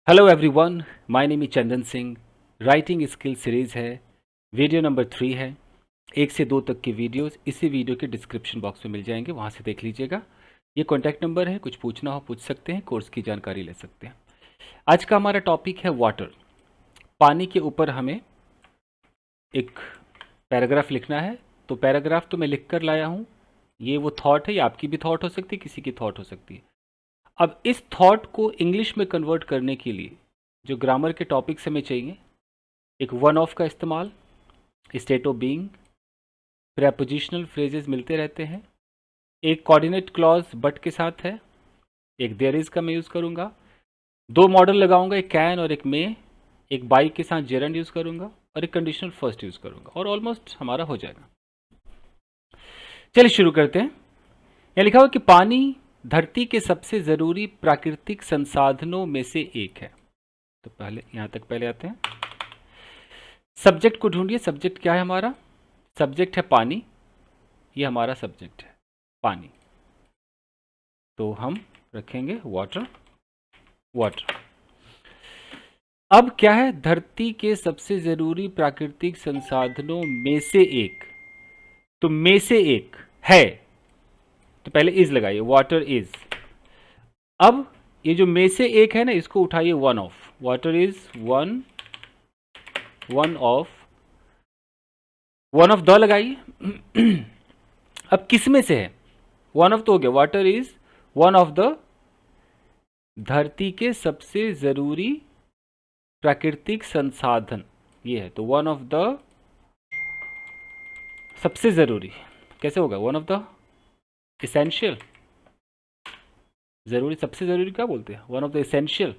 Hello everyone, my name is Chandan Singh. Writing skill series है, video number 3 है। 1 से 2 तक की वीडियोस इसी वीडियो के डिस्क्रिप्शन बॉक्स में मिल जाएंगे, वहाँ से देख लीजिएगा। ये कॉन्टैक्ट नंबर है, कुछ पूछना हो पूछ सकते हैं, कोर्स की जानकारी ले सकते हैं। आज का हमारा टॉपिक है वाटर। पानी के ऊपर हमें एक पैराग्राफ लिखना है। तो पैराग्राफ तो मैं लिख कर लाया हूँ। ये वो थॉट है, ये आपकी भी थॉट हो सकती है, किसी की थॉट हो सकती है। अब इस थॉट को इंग्लिश में कन्वर्ट करने के लिए जो ग्रामर के टॉपिक्स हमें चाहिए, एक वन ऑफ का इस्तेमाल, state of being, prepositional phrases मिलते रहते हैं, एक कोऑर्डिनेट क्लॉज बट के साथ है, एक देयर इज का मैं यूज़ करूँगा, 2 मॉडल लगाऊंगा, एक कैन और एक मे, एक बाई के साथ जेरंड यूज़ करूँगा और एक कंडीशनल फर्स्ट यूज़ करूँगा और ऑलमोस्ट हमारा हो जाएगा। चलिए शुरू करते हैं। यहाँ लिखा हुआ कि पानी धरती के सबसे ज़रूरी प्राकृतिक संसाधनों में से एक है। तो पहले यहाँ तक पहले आते हैं। सब्जेक्ट को ढूंढिए। सब्जेक्ट क्या है हमारा? सब्जेक्ट है पानी। ये हमारा सब्जेक्ट है पानी, तो हम रखेंगे वाटर। वाटर। अब क्या है? धरती के सबसे जरूरी प्राकृतिक संसाधनों में से एक। तो में से एक है, तो पहले इज लगाइए, वाटर इज। अब ये जो में से एक है ना, इसको उठाइए one of. Water is one of, one of the लगाइए। अब किस में से है? वन ऑफ तो हो गया। Water is one of the, धरती के सबसे जरूरी प्राकृतिक संसाधन ये है, तो वन ऑफ द सबसे जरूरी कैसे होगा? One of the essential. जरूरी, सबसे जरूरी क्या बोलते हैं? वन ऑफ द इसेंशियल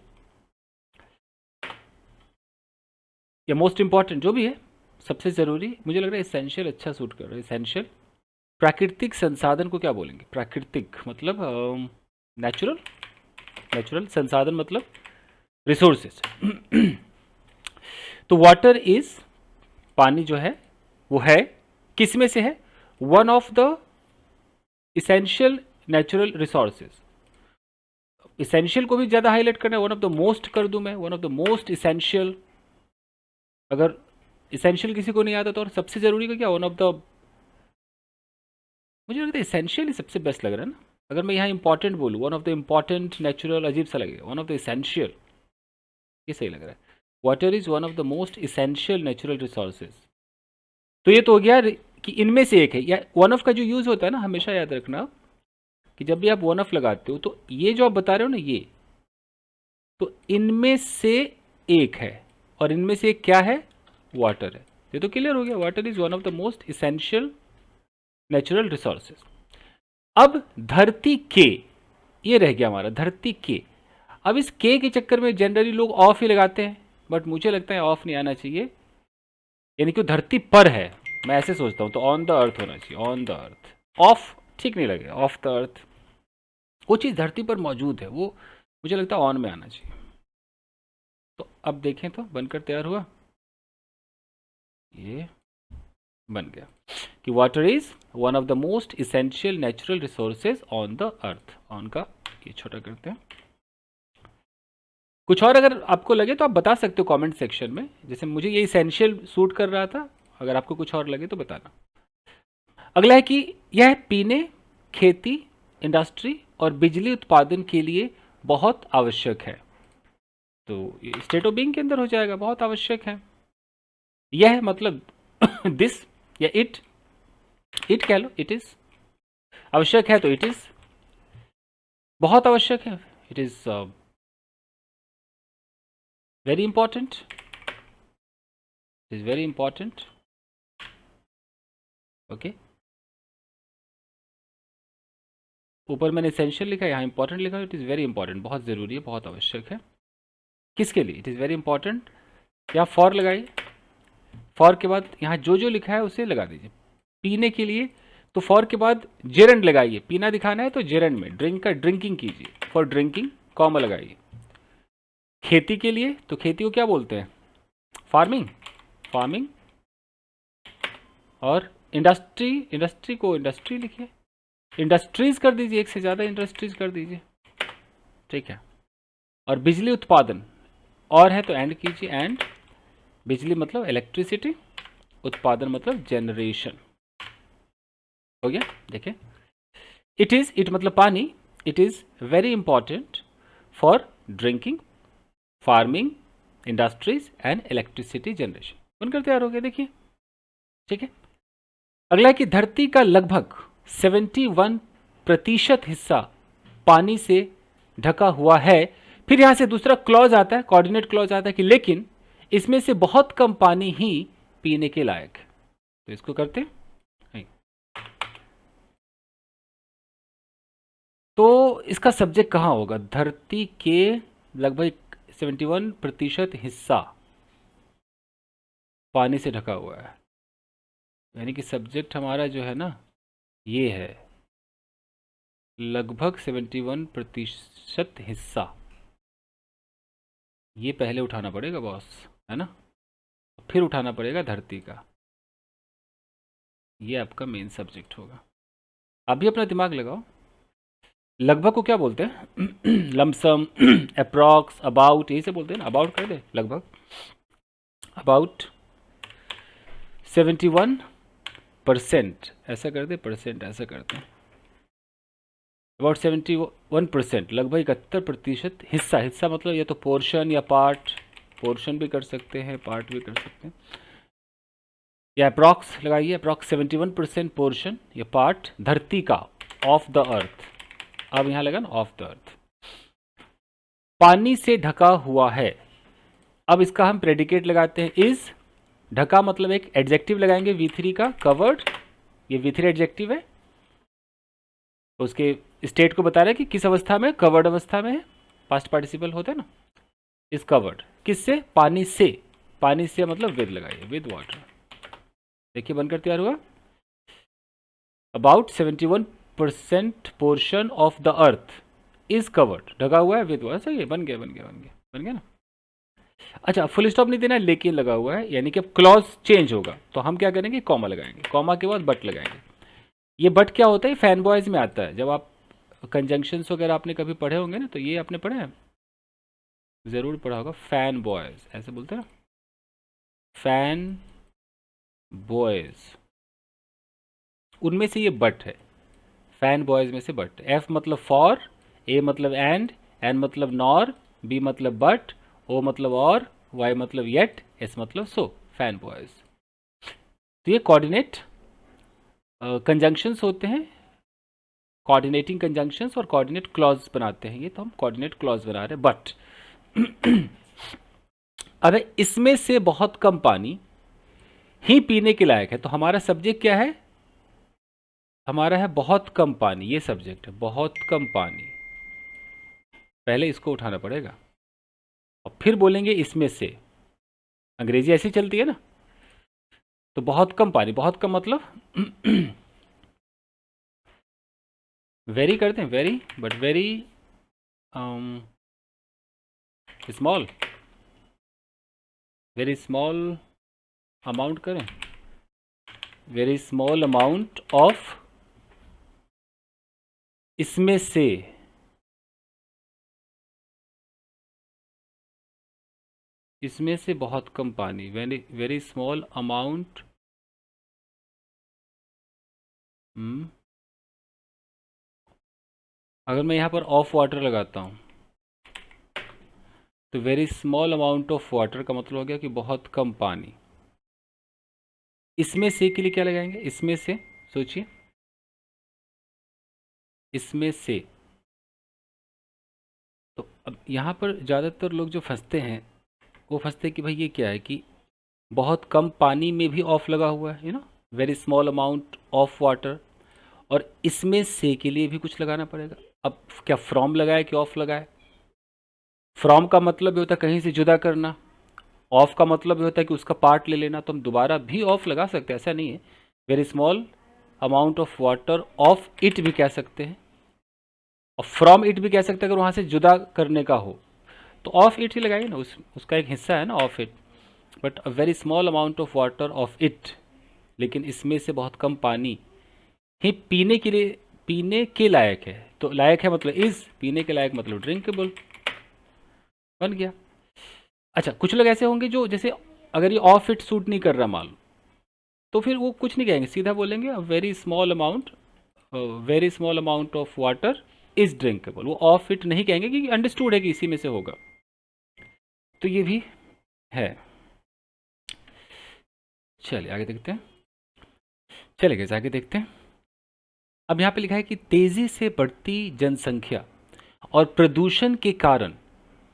या मोस्ट इंपॉर्टेंट, जो भी है सबसे जरूरी। मुझे लग रहा है इसेंशियल अच्छा सूट कर रहा है। इसेंशियल प्राकृतिक संसाधन को क्या बोलेंगे? प्राकृतिक मतलब नेचुरल। नेचुरल संसाधन मतलब रिसोर्सेज। तो वाटर इज, पानी जो है वो है, किस में से है? One of the essential natural resources. Essential को भी ज्यादा हाईलाइट करना है, वन ऑफ द मोस्ट कर दूं मैं, one of the most essential. अगर इसेंशियल किसी को नहीं आता तो और सबसे जरूरी का क्या? वन ऑफ द, मुझे लगता है इसेंशियल ही सबसे बेस्ट लग रहा है ना। अगर मैं यहाँ इंपॉर्टेंट बोलूँ, one of the important natural, अजीब सा लगेगा। वन ऑफ द इसेंशियल, ये सही लग रहा है। Water is one of the most essential natural resources. तो ये तो हो गया कि इनमें से एक है। या वन ऑफ का जो यूज होता है ना, हमेशा याद रखना कि जब भी आप वन ऑफ लगाते हो तो ये जो आप बता रहे हो ना, ये तो इनमें से एक है, और इनमें से एक क्या है? वाटर है। ये तो क्लियर हो गया। Water is one of the most essential natural resources. अब धरती के, ये रह गया हमारा धरती के। अब इस के चक्कर में जनरली लोग ऑफ ही लगाते हैं, बट मुझे लगता है ऑफ नहीं आना चाहिए। यानी कि धरती पर है, मैं ऐसे सोचता हूँ, तो ऑन द अर्थ होना चाहिए। On the earth. ऑफ ठीक नहीं लगेगा। ऑफ द अर्थ, वो चीज़ धरती पर मौजूद है, वो मुझे लगता है ऑन में आना चाहिए। तो अब देखें तो बनकर तैयार हुआ, ये बन गया कि water is one of the most essential natural resources on the earth. On का ये छोटा करते हैं। कुछ और अगर आपको लगे तो आप बता सकते हो कमेंट सेक्शन में। जैसे मुझे ये इसेंशियल सूट कर रहा था, अगर आपको कुछ और लगे तो बताना। अगला है कि यह पीने, खेती, इंडस्ट्री और बिजली उत्पादन के लिए बहुत आवश्यक है। तो ये स्टेट ऑफ बीइंग के अंदर हो जाएगा, बहुत आवश्यक है। यह मतलब दिस या इट कह लो, इट इज। आवश्यक है तो इट इज, बहुत आवश्यक है, it is very important, it is very important. Okay, ऊपर मैंने एसेंशियल लिखा है, यहाँ इंपॉर्टेंट लिखा है। इट इज़ वेरी इंपॉर्टेंट, बहुत ज़रूरी है, बहुत आवश्यक है। किसके लिए? It is very important. यहाँ फॉर लगाइए। फॉर के बाद यहाँ जो जो लिखा है उसे लगा दीजिए। पीने के लिए तो फॉर के बाद जेरंड लगाइए। पीना दिखाना है तो जेरंड में, ड्रिंक का ड्रिंकिंग कीजिए, फॉर ड्रिंकिंग कॉमा लगाइए। खेती के लिए तो खेती को क्या बोलते हैं? फार्मिंग। फार्मिंग। और इंडस्ट्री, इंडस्ट्री को इंडस्ट्री लिखिए। इंडस्ट्रीज कर दीजिए, एक से ज़्यादा इंडस्ट्रीज कर दीजिए, ठीक है। और बिजली उत्पादन, और है तो एंड कीजिए, एंड बिजली मतलब इलेक्ट्रिसिटी, उत्पादन मतलब जनरेशन। हो गया। देखिए, इट मतलब पानी, it is very important for drinking, farming, industries and electricity generation. बनकर तैयार हो गया। देखिए, ठीक है। अगला है कि धरती का लगभग 71% हिस्सा पानी से ढका हुआ है। फिर यहां से दूसरा क्लॉज आता है, कोऑर्डिनेट क्लॉज आता है कि लेकिन इसमें से बहुत कम पानी ही पीने के लायक है। तो इसको करते हैं। तो इसका सब्जेक्ट कहां होगा? धरती के लगभग 71% हिस्सा पानी से ढका हुआ है, यानी कि सब्जेक्ट हमारा जो है ना, ये है लगभग 71% हिस्सा। ये पहले उठाना पड़ेगा बॉस, है ना, फिर उठाना पड़ेगा धरती का। ये आपका मेन सब्जेक्ट होगा। आप भी अपना दिमाग लगाओ। लगभग को क्या बोलते हैं? लमसम, अप्रॉक्स, अबाउट, यही से बोलते हैं ना। अबाउट कर दे, लगभग, अबाउट 71%, ऐसा कर दे, परसेंट ऐसा करते हैं। अबाउट 71%, लगभग 71% हिस्सा। हिस्सा मतलब या तो पोर्शन या पार्ट, पोर्शन भी कर सकते हैं, पार्ट भी कर सकते हैं, या अप्रॉक्स लगाइए, अप्रॉक्स 71% पोर्शन या पार्ट धरती का, ऑफ द अर्थ। अब यहां लगा ना, ऑफ द अर्थ, पानी से ढका हुआ है। अब इसका हम प्रेडिकेट लगाते हैं, इज। ढका मतलब एक एडजेक्टिव लगाएंगे V3 का, कवर्ड। ये V3 एडजेक्टिव है, उसके स्टेट को बता रहा है कि किस अवस्था में, कवर्ड अवस्था में है। पास्ट पार्टिसिपल होता है ना, इज कवर्ड। किससे? पानी से। पानी से मतलब विद लगाइए, विद वाटर। देखिए, बनकर तैयार हुआ। About 71% portion of the earth is covered, ढका हुआ है विद वाटर। सही है, बन गया, बन गया, बन गया, बन गया ना। अच्छा, फुल स्टॉप नहीं देना है, लेकिन लगा हुआ है, यानी कि अब क्लॉज चेंज होगा तो हम क्या करेंगे, कॉमा लगाएंगे, कॉमा के बाद बट लगाएंगे। ये बट क्या होता है? फैन बॉयज में आता है। जब आप कंजंक्शंस वगैरह आपने कभी पढ़े होंगे ना, तो ये आपने पढ़े हैं, ज़रूर पढ़ा होगा। फैन बॉयज ऐसे बोलते हैं ना, फैन बॉयज, उनमें से ये बट है। फैन बॉयज में से बट। एफ मतलब फॉर, ए मतलब एंड, एन मतलब नॉर, बी मतलब बट, ओ मतलब और, वाई मतलब येट, एस मतलब सो। Fan boys. तो ये कोऑर्डिनेट कंजंक्शंस होते हैं, कोऑर्डिनेटिंग कंजंक्शंस, और कोऑर्डिनेट क्लॉज बनाते हैं। ये तो हम कोऑर्डिनेट क्लॉज बना रहे हैं। बट अब इसमें से बहुत कम पानी ही पीने के लायक है। तो हमारा सब्जेक्ट क्या है? हमारा है बहुत कम पानी। ये सब्जेक्ट है, बहुत कम पानी। पहले इसको उठाना पड़ेगा और फिर बोलेंगे इसमें से। अंग्रेजी ऐसी चलती है ना। तो बहुत कम पानी, बहुत कम मतलब वेरी करते हैं, very, but very small, very small amount करें, वेरी स्मॉल अमाउंट ऑफ, इसमें से, इसमें से बहुत कम पानी, वेरी वेरी स्मॉल अमाउंट। अगर मैं यहाँ पर ऑफ वाटर लगाता हूँ तो very small amount of water का मतलब हो गया कि बहुत कम पानी। इसमें से के लिए क्या लगाएंगे? इसमें से, सोचिए, इसमें से। तो अब यहाँ पर ज़्यादातर लोग जो फंसते हैं, वो फंसते हैं कि भाई ये क्या है, कि बहुत कम पानी में भी ऑफ लगा हुआ है, very small amount of water, और इसमें से के लिए भी कुछ लगाना पड़ेगा। अब क्या फ्रॉम लगाए कि ऑफ लगाए? फ्रॉम का मतलब ये होता है कहीं से जुदा करना, ऑफ का मतलब ये होता है कि उसका पार्ट ले लेना। तो हम दोबारा भी ऑफ लगा सकते हैं, ऐसा नहीं है। Very small amount of water of it भी कह सकते हैं, और फ्रॉम इट भी कह सकते हैं अगर वहाँ से जुदा करने का हो। तो ऑफ इट ही लगाइए ना, उसका एक हिस्सा है ना of it. But a very small amount of water of it, लेकिन इसमें से बहुत कम पानी ही पीने के लिए, पीने के लायक है। तो लायक है मतलब इज, पीने के लायक मतलब ड्रिंकेबल। बन गया। अच्छा, कुछ लोग ऐसे होंगे जो जैसे अगर ये ऑफ इट सूट नहीं कर रहा मान लो, तो फिर वो कुछ नहीं कहेंगे, सीधा बोलेंगे very small amount of water is drinkable. वो ऑफ इट नहीं कहेंगे क्योंकि अंडरस्टूड है कि इसी में से होगा। तो ये भी है। चलिए आगे देखते हैं। चलिए guys, आगे देखते हैं। अब यहाँ पे लिखा है कि तेजी से बढ़ती जनसंख्या और प्रदूषण के कारण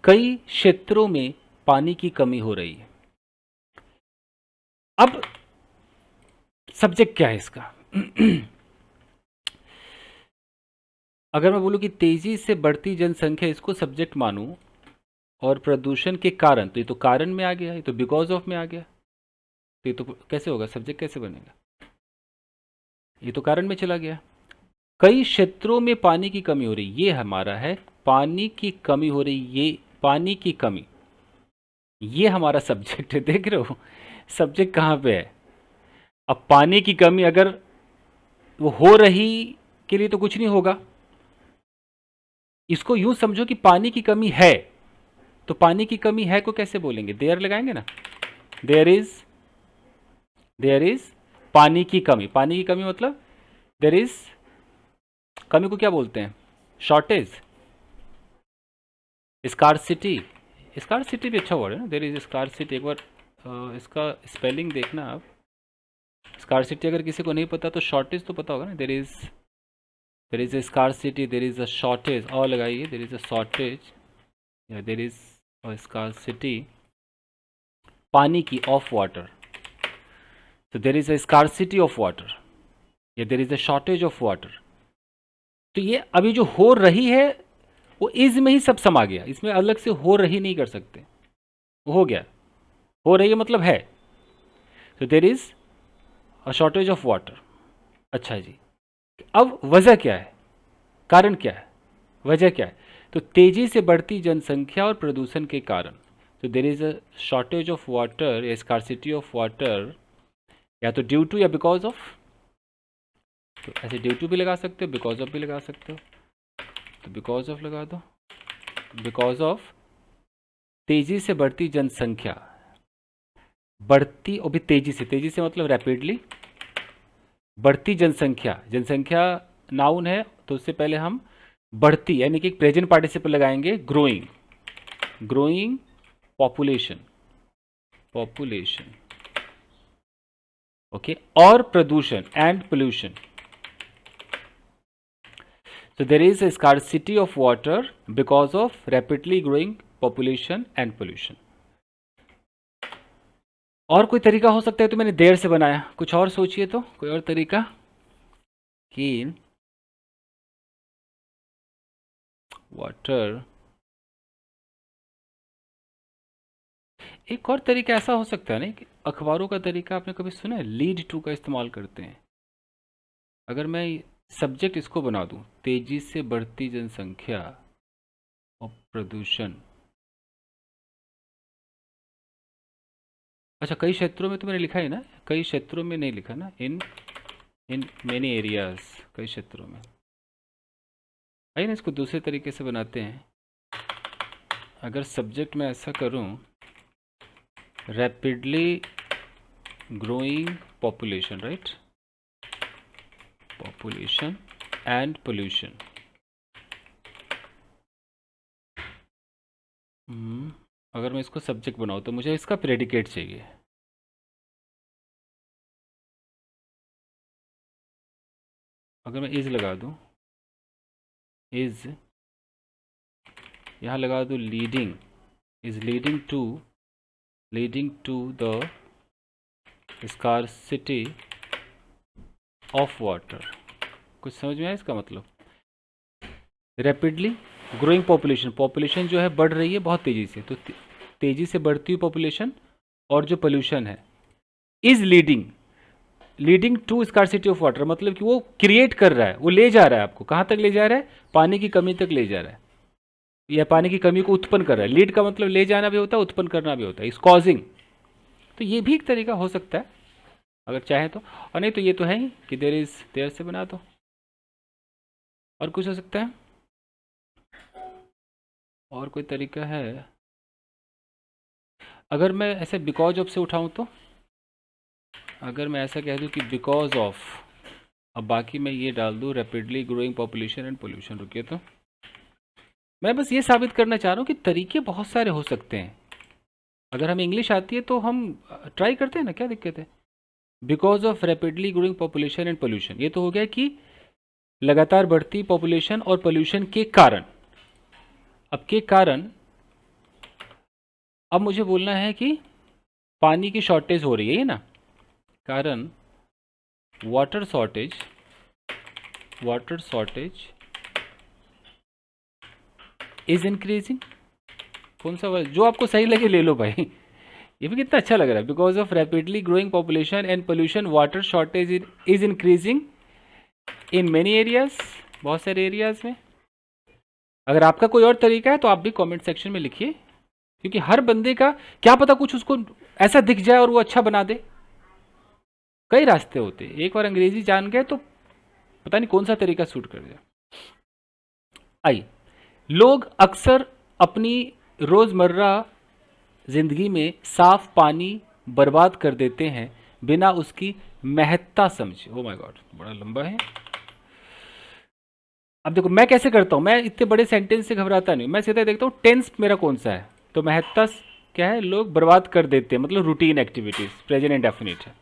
कई क्षेत्रों में पानी की कमी हो रही है। अब सब्जेक्ट क्या है इसका? अगर मैं बोलूं कि तेजी से बढ़ती जनसंख्या, इसको सब्जेक्ट मानूं, और प्रदूषण के कारण, तो ये तो कारण में आ गया, ये तो बिकॉज ऑफ में आ गया, तो ये तो कैसे होगा, सब्जेक्ट कैसे बनेगा? ये तो कारण में चला गया। कई क्षेत्रों में पानी की कमी हो रही, ये हमारा है पानी की कमी हो रही, ये पानी की कमी, ये हमारा सब्जेक्ट है। देख रहे हो सब्जेक्ट कहाँ पे है? अब पानी की कमी अगर वो हो रही के लिए तो कुछ नहीं होगा, इसको यूं समझो कि पानी की कमी है, तो पानी की कमी है को कैसे बोलेंगे? देयर लगाएंगे ना, देयर इज पानी की कमी। पानी की कमी मतलब देयर इज, कमी को क्या बोलते हैं? Shortage, scarcity. स्कार्सिटी भी अच्छा वर्ड है ना, देयर इज स्कार्सिटी। एक बार इसका स्पेलिंग देखना आप। स्कार्सिटी अगर किसी को नहीं पता तो शॉर्टेज तो पता होगा ना। There is a scarcity, there is a shortage, और लगाइए there is a shortage या there is a scarcity पानी की of water, तो there is a scarcity of water या there is a shortage of water। तो ये अभी जो हो रही है वो इज में ही सब समा गया, इसमें अलग से हो रही नहीं कर सकते, वो हो गया, हो रही है मतलब है। तो there is a shortage of water. अच्छा जी, अब वजह क्या है, कारण क्या है, वजह क्या है? तो तेजी से बढ़ती जनसंख्या और प्रदूषण के कारण, तो there is a shortage of water या स्कार्सिटी ऑफ वाटर, या तो ड्यू टू या बिकॉज ऑफ। तो ऐसे ड्यू टू भी लगा सकते हो, बिकॉज ऑफ भी लगा सकते हो, तो बिकॉज ऑफ लगा दो। बिकॉज ऑफ तेजी से बढ़ती जनसंख्या, बढ़ती और भी तेजी से मतलब रैपिडली, बढ़ती जनसंख्या, जनसंख्या नाउन है तो उससे पहले हम बढ़ती यानी कि प्रेजेंट पार्टिसिपल लगाएंगे, growing, growing population, population, okay, और प्रदूषण and pollution. So there is a scarcity of water because of rapidly growing population and pollution. और कोई तरीका हो सकता है, तो मैंने देर से बनाया, कुछ और सोचिए तो, कोई और तरीका कि वाटर। एक और तरीका ऐसा हो सकता है ना कि अखबारों का तरीका आपने कभी सुना है, लीड टू का इस्तेमाल करते हैं। अगर मैं सब्जेक्ट इसको बना दूं, तेजी से बढ़ती जनसंख्या और प्रदूषण। अच्छा, कई क्षेत्रों में तो मैंने लिखा है ना, कई क्षेत्रों में नहीं लिखा ना, इन मेनी एरियाज, कई क्षेत्रों में। आइए ना इसको दूसरे तरीके से बनाते हैं। अगर सब्जेक्ट में ऐसा करूं, rapidly growing population, right, population and pollution. अगर मैं इसको सब्जेक्ट बनाऊं तो मुझे इसका प्रेडिकेट चाहिए। अगर मैं इज लगा दूं, इज यहाँ लगा दूं, leading, is leading to the scarcity of water. कुछ समझ में आया इसका मतलब? रैपिडली ग्रोइंग पॉपुलेशन, पॉपुलेशन जो है बढ़ रही है बहुत तेज़ी से, तो तेज़ी से बढ़ती हुई पॉपुलेशन और जो पोल्यूशन है, is leading to scarcity of water, मतलब कि वो क्रिएट कर रहा है, वो ले जा रहा है आपको, कहाँ तक ले जा रहा है? पानी की कमी तक ले जा रहा है, या पानी की कमी को उत्पन्न कर रहा है। लीड का मतलब ले जाना भी होता है, उत्पन्न करना भी होता है, इस कॉजिंग। तो ये भी एक तरीका हो सकता है अगर चाहे तो, और नहीं तो ये तो है ही कि देर से बना दो। और कुछ हो सकता है, और कोई तरीका है? अगर मैं ऐसे बिकॉज ऑफ से उठाऊं तो, अगर मैं ऐसा कह दूं कि बिकॉज ऑफ, अब बाकी मैं ये डाल दूं rapidly growing population and pollution. रुकिए, तो मैं बस ये साबित करना चाह रहा हूँ कि तरीके बहुत सारे हो सकते हैं। अगर हमें इंग्लिश आती है तो हम ट्राई करते हैं ना, क्या दिक्कत है। Because of rapidly growing population and pollution, ये तो हो गया कि लगातार बढ़ती पॉपुलेशन और पोल्यूशन के कारण। अब के कारण, अब मुझे बोलना है कि पानी की शॉर्टेज हो रही है, ये ना कारण, water shortage, water shortage is increasing. कौन सा वर्ड जो आपको सही लगे ले लो भाई। ये भी कितना अच्छा लग रहा है। Because of rapidly growing population and pollution water shortage is increasing in many areas, बहुत सारे एरियाज में। अगर आपका कोई और तरीका है तो आप भी कमेंट सेक्शन में लिखिए, क्योंकि हर बंदे का क्या पता कुछ उसको ऐसा दिख जाए और वो अच्छा बना दे। कई रास्ते होते हैं, एक बार अंग्रेजी जान गए तो पता नहीं कौन सा तरीका सूट कर जाए। आइए, लोग अक्सर अपनी रोज़मर्रा जिंदगी में साफ पानी बर्बाद कर देते हैं बिना उसकी महत्ता समझे। ओ माय गॉड, बड़ा लंबा है। अब देखो मैं कैसे करता हूं, मैं इतने बड़े सेंटेंस से घबराता नहीं, मैं सीधा देखता हूं टेंस मेरा कौन सा है। तो महत्ता क्या है, लोग बर्बाद कर देते हैं, मतलब रूटीन एक्टिविटीज, प्रेजेंट इंडेफिनिट है।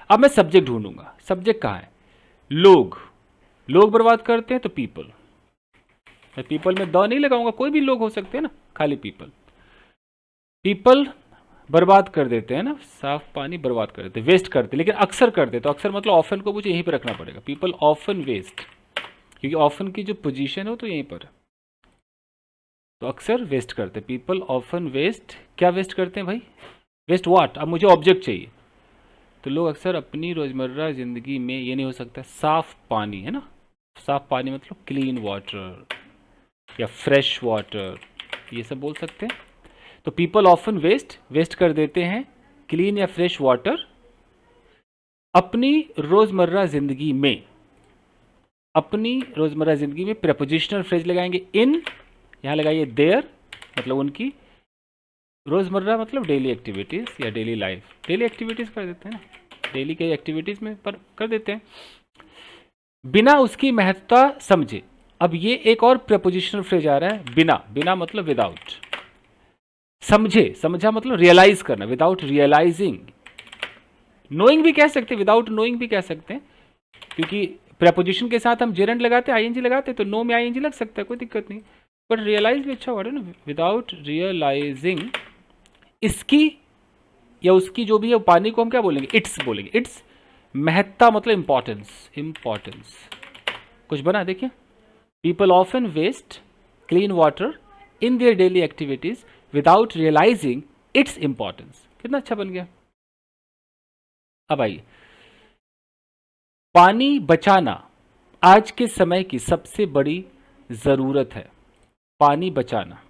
अब मैं सब्जेक्ट ढूंढूंगा, सब्जेक्ट कहाँ है, लोग, लोग बर्बाद करते हैं तो पीपल। मैं पीपल में द नहीं लगाऊंगा, कोई भी लोग हो सकते हैं ना, खाली पीपल। पीपल बर्बाद कर देते हैं ना, साफ पानी बर्बाद कर देते, वेस्ट करते, लेकिन अक्सर करते, तो अक्सर मतलब ऑफन को मुझे यहीं पर रखना पड़ेगा। पीपल ऑफन वेस्ट, क्योंकि ऑफन की जो पोजीशन हो तो यहीं पर है, तो अक्सर वेस्ट करते। पीपल ऑफन वेस्ट, क्या वेस्ट करते हैं भाई, वेस्ट व्हाट। अब मुझे ऑब्जेक्ट चाहिए, तो लोग अक्सर अपनी रोजमर्रा जिंदगी में, ये नहीं हो सकता साफ पानी, है ना, साफ पानी मतलब क्लीन वाटर या फ्रेश वाटर, ये सब बोल सकते हैं। तो पीपल ऑफन वेस्ट, वेस्ट कर देते हैं क्लीन या फ्रेश वाटर अपनी रोजमर्रा जिंदगी में। अपनी रोजमर्रा जिंदगी में प्रेपोजिशनल फ्रेज लगाएंगे इन, यहां लगाइए देयर, मतलब उनकी रोजमर्रा मतलब डेली एक्टिविटीज या डेली लाइफ। डेली एक्टिविटीज कर देते हैं ना, डेली के एक्टिविटीज में पर कर देते हैं बिना उसकी महत्ता समझे। अब ये एक और प्रेपोजिशनल फ्रेज आ रहा है, बिना, बिना मतलब विदाउट, समझे, समझा मतलब रियलाइज करना, विदाउट रियलाइजिंग। नोइंग भी कह सकते हैं, विदाउट नोइंग भी कह सकते हैं, क्योंकि प्रेपोजिशन के साथ हम जेरेंट लगाते हैं, आईएनजी लगाते हैं, तो नो में आईएनजी लग सकता है, कोई दिक्कत नहीं। बट रियलाइज भी अच्छा वर्ड है ना, विदाउट रियलाइजिंग। इसकी या उसकी जो भी है, पानी को हम क्या बोलेंगे, इट्स बोलेंगे। इट्स महत्ता मतलब इंपॉर्टेंस, इंपॉर्टेंस। कुछ बना देखिए, people often waste clean water in their daily activities without realizing its importance. कितना अच्छा बन गया। अब आइए, पानी बचाना आज के समय की सबसे बड़ी जरूरत है। पानी बचाना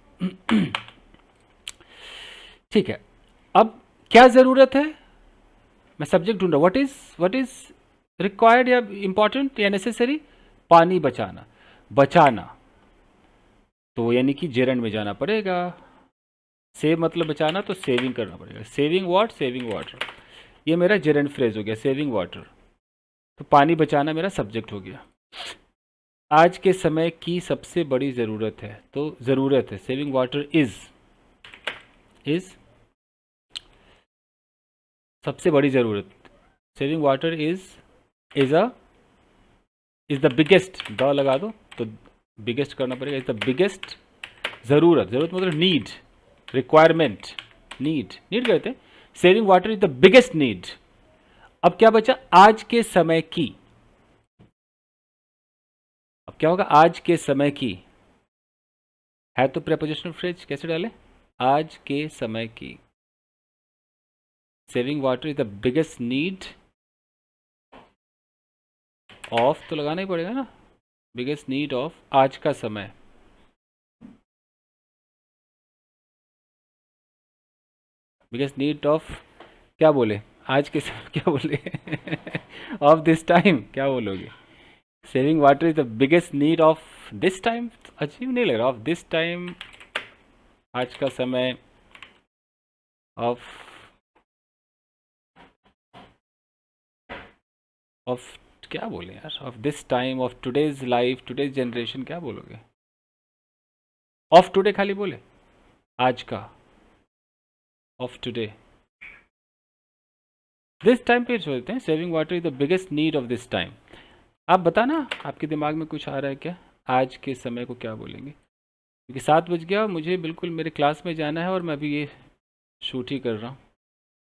ठीक है। अब क्या जरूरत है, मैं सब्जेक्ट ढूंढ रहा हूं, व्हाट इज रिक्वायर्ड या इंपॉर्टेंट या नेसेसरी। पानी बचाना, बचाना तो यानी कि जेरेंट में जाना पड़ेगा। सेव मतलब बचाना, तो सेविंग करना पड़ेगा। सेविंग वाट, सेविंग वाटर, ये मेरा जेरेंट फ्रेज हो गया, सेविंग वाटर। तो पानी बचाना मेरा सब्जेक्ट हो गया। आज के समय की सबसे बड़ी ज़रूरत है, तो ज़रूरत है, सेविंग वाटर इज़ सबसे बड़ी ज़रूरत। Saving water is the biggest, the लगा दो तो बिगेस्ट करना पड़ेगा। इज़ द बिगेस्ट ज़रूरत, ज़रूरत मतलब नीड, रिक्वायरमेंट, नीड कहते हैं। Saving water is the biggest need. अब क्या बचा, आज के समय की। अब क्या होगा, आज के समय की है तो प्रेपोजिशनल फ्रेज, कैसे डालें, आज के समय की। Saving water is the biggest need of, तो लगाना ही पड़ेगा ना, बिगेस्ट नीड ऑफ आज का समय। बिगेस्ट नीड ऑफ क्या बोले, आज के समय क्या बोले ऑफ दिस टाइम, क्या बोलोगे। Saving water is the biggest need of this time, अजीब नहीं लग रहा, ऑफ दिस टाइम, आज का समय। ऑफ क्या बोले यार, of this time, of today's life, today's generation, क्या बोलोगे? ऑफ टुडे खाली बोले, आज का, ऑफ टुडे, दिस टाइम पे सोचते हैं saving water is the biggest need of this time. आप बताना आपके दिमाग में कुछ आ रहा है क्या, आज के समय को क्या बोलेंगे? क्योंकि 7 बज गया, मुझे बिल्कुल मेरे क्लास में जाना है और मैं अभी ये शूट ही कर रहा हूँ।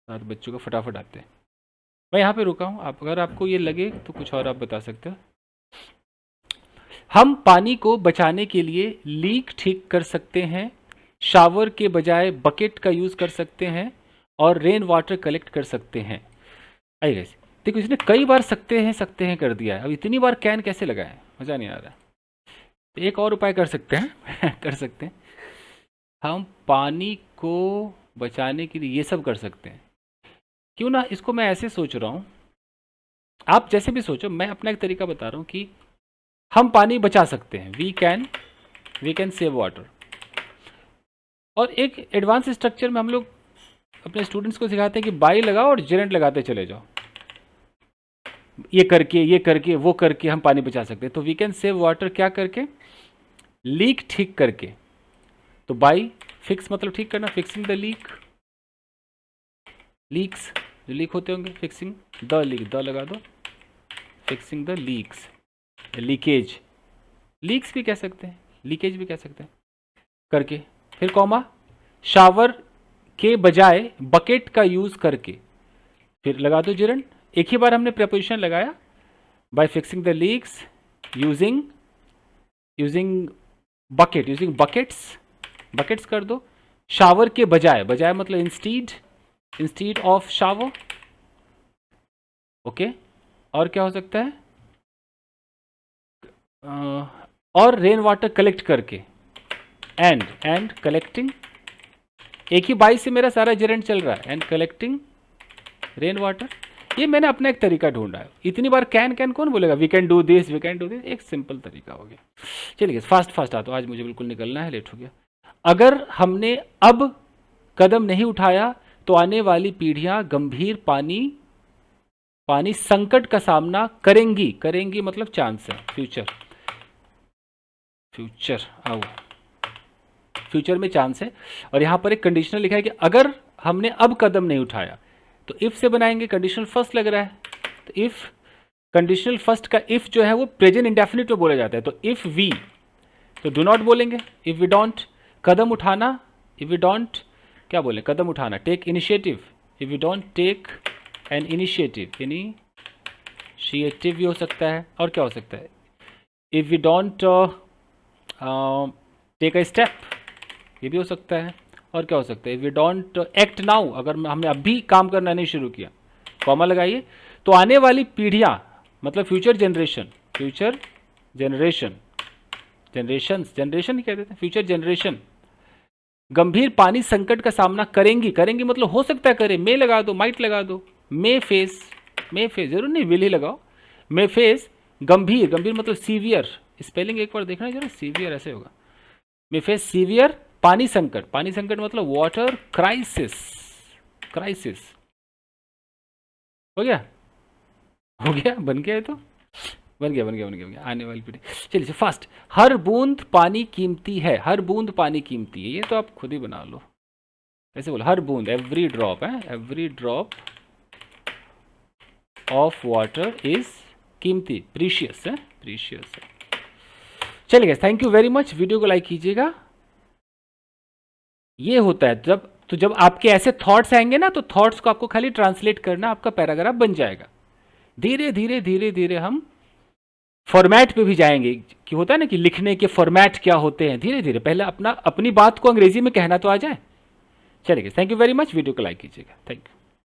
7 बच्चों को फटाफट आते हैं। मैं यहाँ पे रुका हूँ, आप अगर आपको ये लगे तो कुछ और आप बता सकते हो। हम पानी को बचाने के लिए लीक ठीक कर सकते हैं, शावर के बजाय बकेट का यूज़ कर सकते हैं और रेन वाटर कलेक्ट कर सकते हैं। आई गैस देखो, इसने कई बार सकते हैं कर दिया है, अब इतनी बार कैन कैसे लगाएं, मज़ा नहीं आ रहा। तो एक और उपाय कर सकते हैं कर सकते हैं, हम पानी को बचाने के लिए ये सब कर सकते हैं। क्यों ना इसको मैं ऐसे सोच रहा हूँ, आप जैसे भी सोचो, मैं अपना एक तरीका बता रहा हूँ कि हम पानी बचा सकते हैं, वी कैन सेव वाटर। और एक एडवांस स्ट्रक्चर में हम लोग अपने स्टूडेंट्स को सिखाते हैं कि बाई लगाओ और जेरेंट लगाते चले जाओ, ये करके वो करके हम पानी बचा सकते हैं। तो वी कैन सेव वाटर क्या करके, लीक ठीक करके। तो बाई फिक्स मतलब ठीक करना, फिक्सिंग द लीक्स जो लीक होते होंगे, फिक्सिंग द लीक, द लगा दो, fixing the leaks, leakage, leaks भी कह सकते हैं, लीकेज भी कह सकते हैं करके। फिर कॉमा, शावर के बजाय बकेट का यूज करके, फिर लगा दो जेरेंट। एक ही बार हमने प्रेपोजिशन लगाया, bye fixing the leaks, using bucket, using buckets कर दो। शावर के बजाय मतलब इंस्टीड ऑफ शावर। ओके, और क्या हो सकता है? और रेन वाटर कलेक्ट करके, एंड कलेक्टिंग। एक ही बाई से मेरा सारा जेरेंट चल रहा है, एंड कलेक्टिंग रेन वाटर। ये मैंने अपना एक तरीका ढूंढा है। इतनी बार कैन कौन बोलेगा, वी कैन डू दिस, एक सिंपल तरीका हो गया। चलिए फास्ट आ, तो आज मुझे बिल्कुल निकलना है, लेट हो गया। अगर हमने अब कदम नहीं उठाया तो आने वाली पीढ़ियां गंभीर पानी संकट का सामना करेंगी मतलब चांस है, फ्यूचर में चांस है। और यहां पर एक कंडीशनल लिखा है कि अगर हमने अब कदम नहीं उठाया, तो इफ से बनाएंगे, कंडीशनल फर्स्ट लग रहा है, तो इफ, कंडीशनल फर्स्ट का इफ जो है वो प्रेजेंट इंडेफिनिट में बोला जाता है। तो इफ वी, तो डू नॉट बोलेंगे। इफ वी डोंट, कदम उठाना, इफ वी डोंट क्या बोले, कदम उठाना, take initiative, if we don't take an initiative भी हो सकता है। और क्या हो सकता है, if we don't take a step, ये भी हो सकता है। और क्या हो सकता है, if we don't act now, अगर हमने अभी काम करना नहीं शुरू किया, कॉमा लगाइए, तो आने वाली पीढ़ियां मतलब फ्यूचर जनरेशन ही कह देते हैं, फ्यूचर जनरेशन गंभीर पानी संकट का सामना करेंगी मतलब हो सकता है करे, मे लगा दो, माइट लगा दो, मे फेस, जरूर नहीं विल ही लगाओ, मे फेस, गंभीर मतलब सीवियर, स्पेलिंग एक बार देखना जरा, सीवियर ऐसे होगा, मे फेस सीवियर पानी संकट मतलब वाटर क्राइसिस। हो गया बन गया है, तो बन गया आने वाली पीढ़ी। चलिए फास्ट, हर बूंद पानी कीमती है, ये तो आप खुद ही बना लो, ऐसे बोलो, हर बूंद, एवरी ड्रॉप है, every drop of water is कीमती, प्रीशियस है। चलिए thank you very much, video को लाइक कीजिएगा। ये होता है जब आपके ऐसे थॉट्स आएंगे ना, तो थॉट्स को आपको खाली ट्रांसलेट करना, आपका पैराग्राफ बन जाएगा। धीरे धीरे हम फॉर्मेट पे भी जाएंगे, कि होता है ना कि लिखने के फॉर्मेट क्या होते हैं, धीरे धीरे पहले अपनी बात को अंग्रेजी में कहना तो आ जाए। चलिए thank you very much, video को लाइक कीजिएगा, थैंक यू।